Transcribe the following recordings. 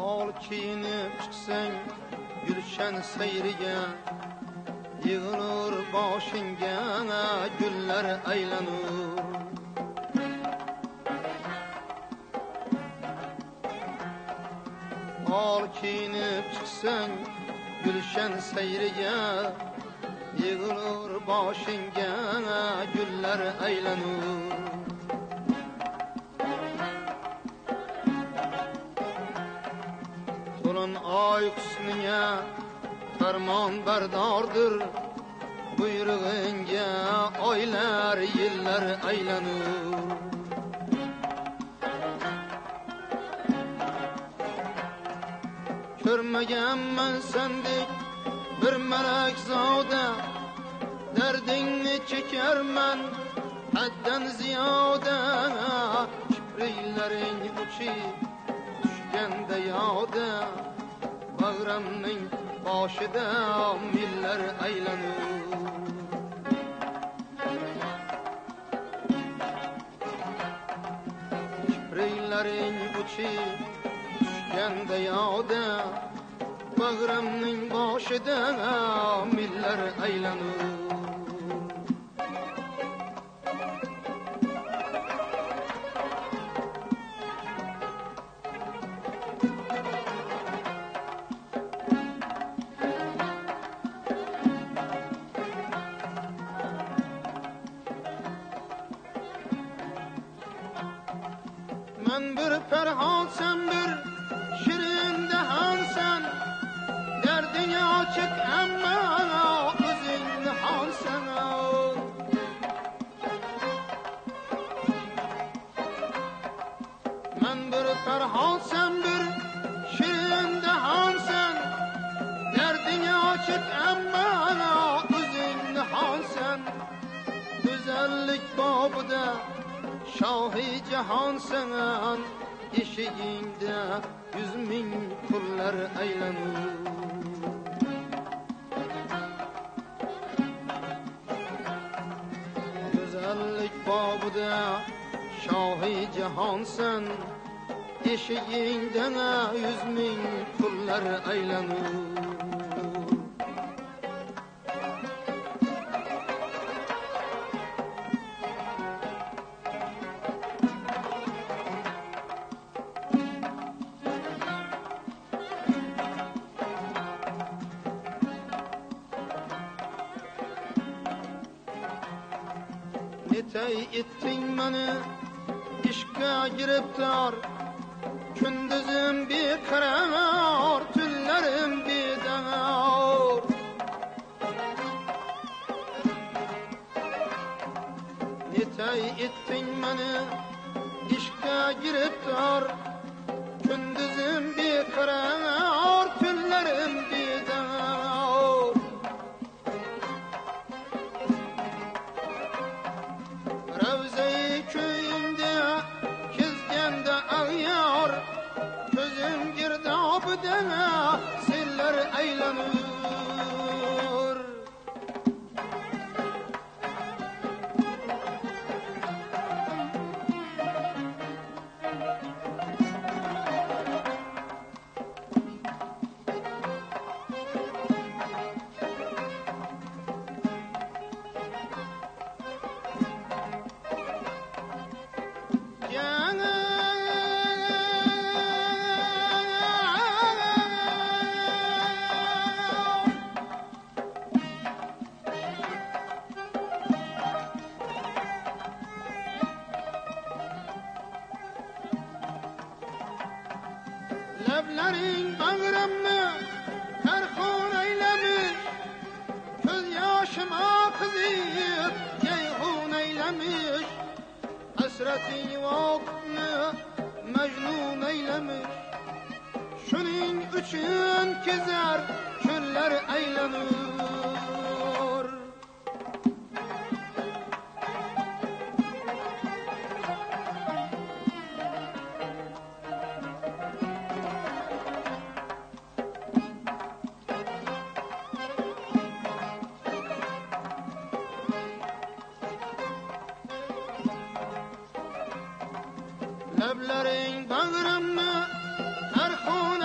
ol kiyinib chiqsang gulshan sayriga, yig'ilur boshingga gullar aylanur. Ol kiyinib chiqsang gulshan sayriga, yig'ilur boshingga gullar aylanur. To'lin oy husniga farmon bardordir, buyrug'ingga oylar yillar aylanur. Ko'rmaganman sendek bir malak zoda, dardingni chekarman haddan ziyoda. Kipriklaring uchib tushganda yoda, bag'ramning boshida millar aylanur. Kipriklaring uchib tushganda yoda, bag'ramning boshida millar aylanur. Men bir ferhansam, bir shirin dahansan, darding ochiq ammo o'zing nihonsan. Men bir ferhansam, bir shirin dahansan, darding ochiq ammo o'zing nihonsan. Go'zallik bobida shohi jahonsan, eshigingda 100,000 qullar aylanur. Go'zallik bobida shohi jahonsan, eshigingda 100,000 qullar aylanur. Netay etting meni ishga giribtor, kunduzim beqaror, tunlarim bedor. Netay etting meni ishga giribtor, kunduzim beqaror, tunlarim bedor. Ravzai köyümde kezganda ağyar, közüm girdabıda seller aylanır. Lablaring bag'rimni karxon aylamiş, ko'z yoshima qizib yayhun aylamiş. Hasrating voqni majnun aylamiş, shuning uchun kezar ko'llar aylanur. Lablaring bag'rimni karxon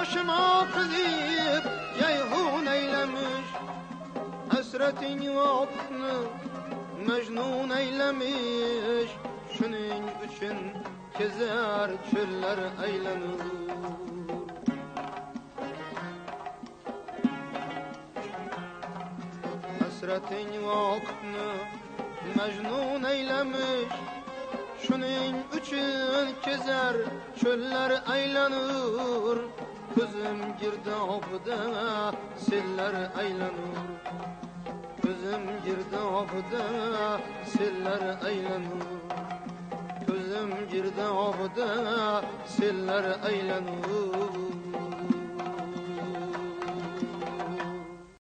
yaşıma kızıp ceyhun eylemiş. Hasretin vaktini mecnun eylemiş. Şunun için gezer çöller eylenir. Hasretin vaktini mecnun eylemiş. Şunun için gezer çöller eylenir. Gözüm girdabıda siller eylenir. Gözüm girdabıda siller eylenir. Gözüm girdabıda siller eylenir.